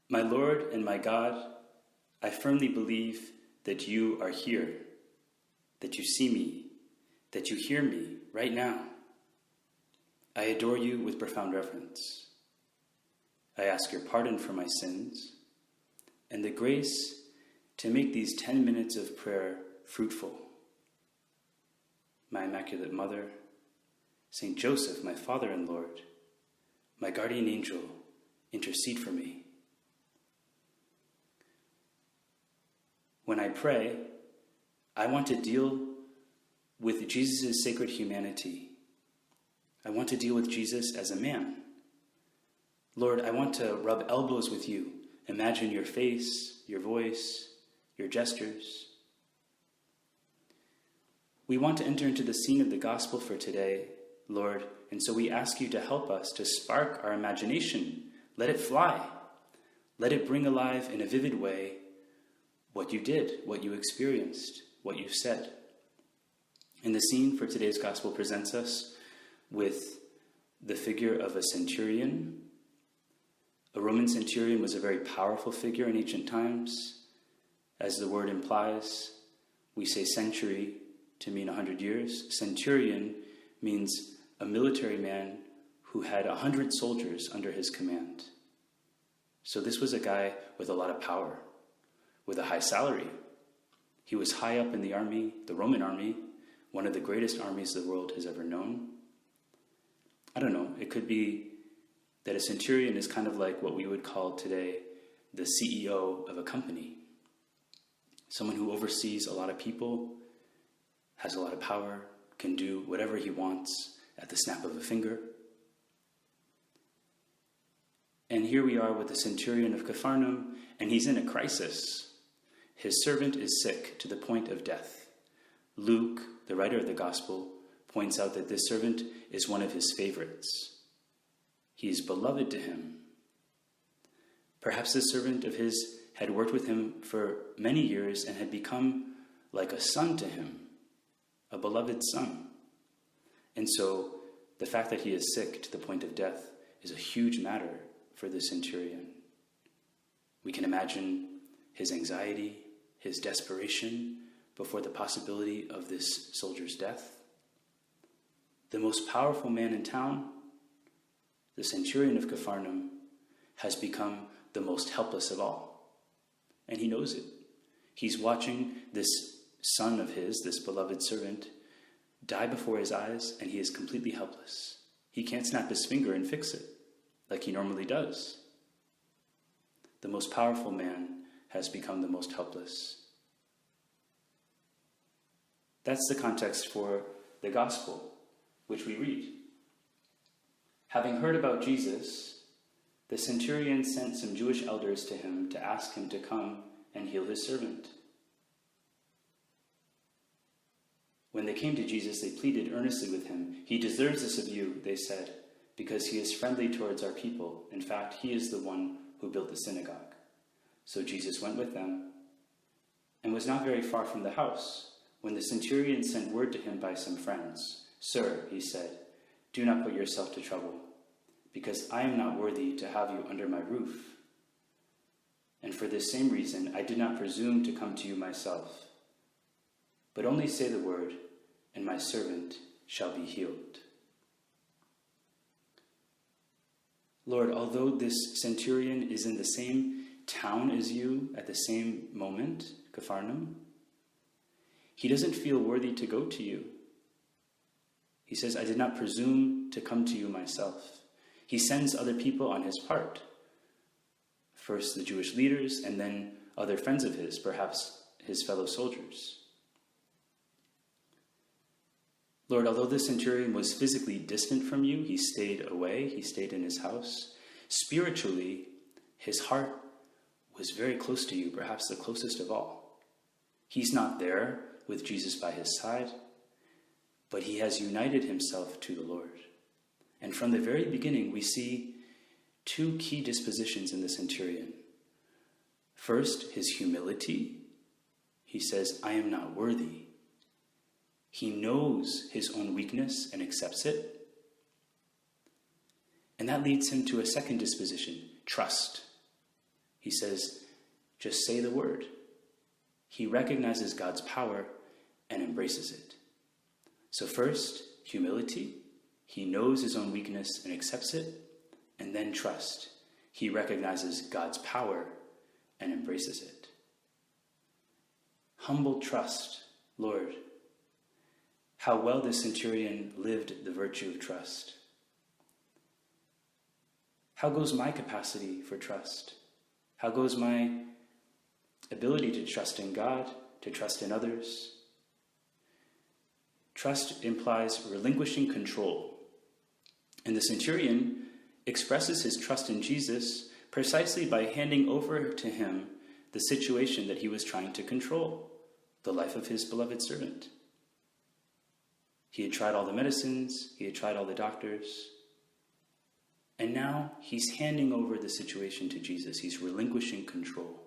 My Lord and my God, I firmly believe that you are here, that you see me, that you hear me right now. I adore you with profound reverence. I ask your pardon for my sins and the grace to make these 10 minutes of prayer fruitful. My Immaculate Mother, Saint Joseph, my Father and Lord, my guardian angel, intercede for me. When I pray, I want to deal with Jesus' sacred humanity. I want to deal with Jesus as a man. Lord, I want to rub elbows with you. Imagine your face, your voice, your gestures. We want to enter into the scene of the gospel for today, Lord, and so we ask you to help us to spark our imagination. Let it fly. Let it bring alive in a vivid way what you did, what you experienced, what you said. And the scene for today's gospel presents us with the figure of a centurion. A Roman centurion was a very powerful figure in ancient times. As the word implies, we say century to mean 100 years. Centurion means a military man who had 100 soldiers under his command. So this was a guy with a lot of power, with a high salary. He was high up in the army, the Roman army, one of the greatest armies the world has ever known. I don't know, it could be that a centurion is kind of like what we would call today the CEO of a company. Someone who oversees a lot of people, has a lot of power, can do whatever he wants at the snap of a finger. And here we are with the centurion of Capharnaum, and he's in a crisis. His servant is sick to the point of death. Luke, the writer of the gospel, points out that this servant is one of his favorites. He is beloved to him. Perhaps this servant of his had worked with him for many years and had become like a son to him, a beloved son. And so the fact that he is sick to the point of death is a huge matter for the centurion. We can imagine his anxiety, his desperation before the possibility of this soldier's death. The most powerful man in town, the centurion of Capharnaum, has become the most helpless of all. And he knows it. He's watching this son of his, this beloved servant, die before his eyes, and he is completely helpless. He can't snap his finger and fix it like he normally does. The most powerful man has become the most helpless. That's the context for the gospel, which we read. Having heard about Jesus, the centurion sent some Jewish elders to him to ask him to come and heal his servant. When they came to Jesus, they pleaded earnestly with him. He deserves this of you, they said, because he is friendly towards our people. In fact, he is the one who built the synagogue. So Jesus went with them and was not very far from the house when the centurion sent word to him by some friends. Sir, he said, do not put yourself to trouble, because I am not worthy to have you under my roof. And for this same reason, I did not presume to come to you myself. But only say the word, and my servant shall be healed. Lord, although this centurion is in the same town as you at the same moment, Capharnaum, he doesn't feel worthy to go to you. He says, I did not presume to come to you myself. He sends other people on his part. First the Jewish leaders, and then other friends of his, perhaps his fellow soldiers. Lord, although the centurion was physically distant from you, he stayed away, he stayed in his house. Spiritually, his heart was very close to you, perhaps the closest of all. He's not there with Jesus by his side, but he has united himself to the Lord. And from the very beginning, we see two key dispositions in the centurion. First, his humility. He says, I am not worthy. He knows his own weakness and accepts it. And that leads him to a second disposition, trust. He says, just say the word. He recognizes God's power and embraces it. So first, humility. He knows his own weakness and accepts it. And then trust. He recognizes God's power and embraces it. Humble trust, Lord. How well this centurion lived the virtue of trust. How goes my capacity for trust? How goes my ability to trust in God, to trust in others? Trust implies relinquishing control. And the centurion expresses his trust in Jesus precisely by handing over to him the situation that he was trying to control, the life of his beloved servant. He had tried all the medicines, he had tried all the doctors, and now he's handing over the situation to Jesus. He's relinquishing control.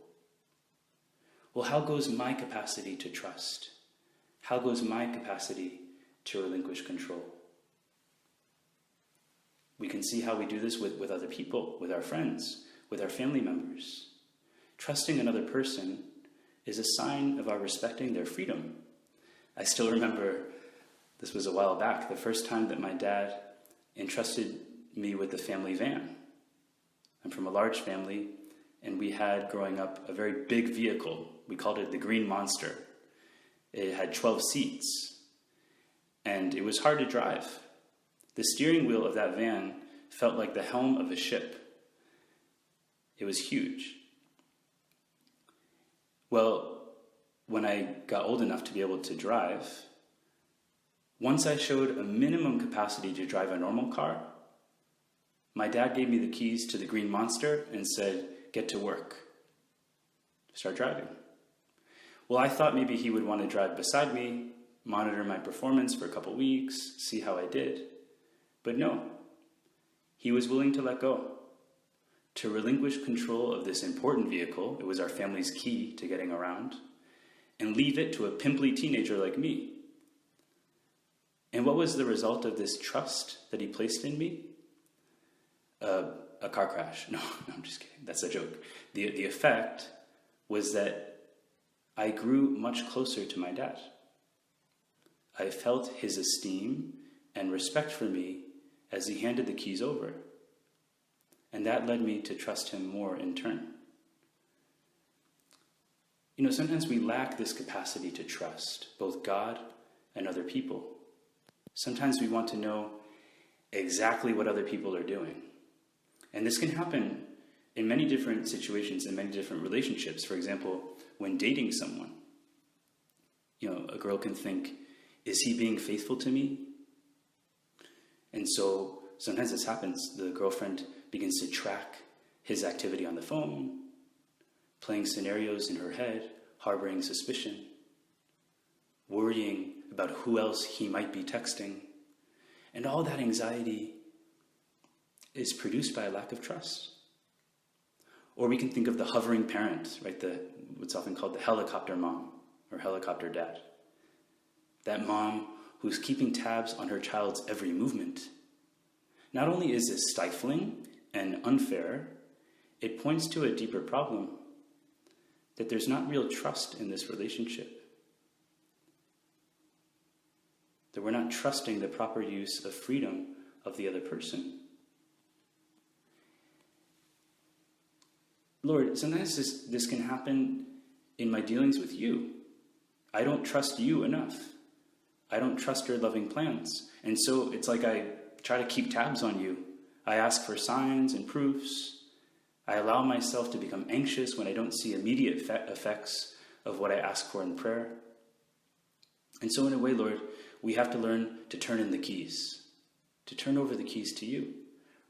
Well, how goes my capacity to trust? How goes my capacity to relinquish control? We can see how we do this with other people, with our friends, with our family members. Trusting another person is a sign of our respecting their freedom. I still remember, this was a while back, the first time that my dad entrusted me with the family van. I'm from a large family, and we had, growing up, a very big vehicle. We called it the Green Monster. It had 12 seats, and it was hard to drive. The steering wheel of that van felt like the helm of a ship. It was huge. Well, when I got old enough to be able to drive, once I showed a minimum capacity to drive a normal car, my dad gave me the keys to the Green Monster and said, get to work. Start driving. Well, I thought maybe he would want to drive beside me, monitor my performance for a couple weeks, see how I did. But no, he was willing to let go, to relinquish control of this important vehicle. It was our family's key to getting around, and leave it to a pimply teenager like me. And what was the result of this trust that he placed in me? A car crash. No, I'm just kidding. That's a joke. The effect was that I grew much closer to my dad. I felt his esteem and respect for me as he handed the keys over. And that led me to trust him more in turn. You know, sometimes we lack this capacity to trust both God and other people. Sometimes we want to know exactly what other people are doing. And this can happen in many different situations, in many different relationships. For example, when dating someone, you know, a girl can think, is he being faithful to me? And so sometimes this happens. The girlfriend begins to track his activity on the phone, playing scenarios in her head, harboring suspicion, worrying about who else he might be texting. And all that anxiety is produced by a lack of trust. Or we can think of the hovering parent, right? What's often called the helicopter mom or helicopter dad. That mom who's keeping tabs on her child's every movement. Not only is this stifling and unfair, it points to a deeper problem, that there's not real trust in this relationship. That we're not trusting the proper use of freedom of the other person. Lord, sometimes this can happen in my dealings with you. I don't trust you enough. I don't trust your loving plans. And so it's like I try to keep tabs on you. I ask for signs and proofs. I allow myself to become anxious when I don't see immediate effects of what I ask for in prayer. And so in a way, Lord, we have to learn to turn in the keys, to turn over the keys to you.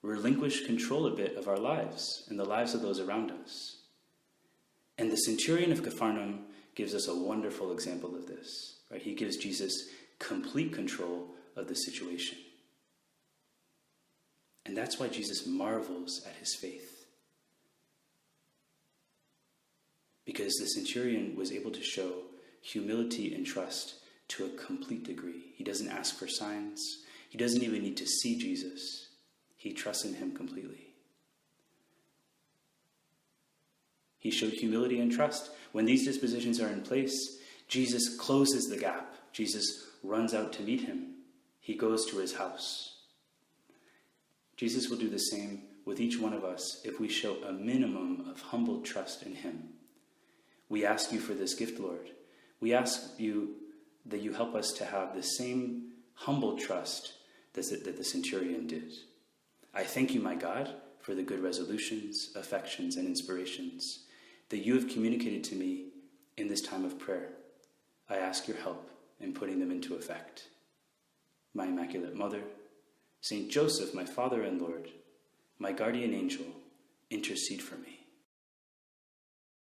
Relinquish control a bit of our lives and the lives of those around us. And the centurion of Capharnaum gives us a wonderful example of this, right? He gives Jesus complete control of the situation. And that's why Jesus marvels at his faith. Because the centurion was able to show humility and trust to a complete degree. He doesn't ask for signs. He doesn't even need to see Jesus. He trusts in him completely. He showed humility and trust. When these dispositions are in place, Jesus closes the gap. Jesus runs out to meet him. He goes to his house. Jesus will do the same with each one of us if we show a minimum of humble trust in him. We ask you for this gift, Lord. We ask you that you help us to have the same humble trust that the centurion did. I thank you, my God, for the good resolutions, affections, and inspirations that you have communicated to me in this time of prayer. I ask your help in putting them into effect. My Immaculate Mother, Saint Joseph, my Father and Lord, my guardian angel, intercede for me.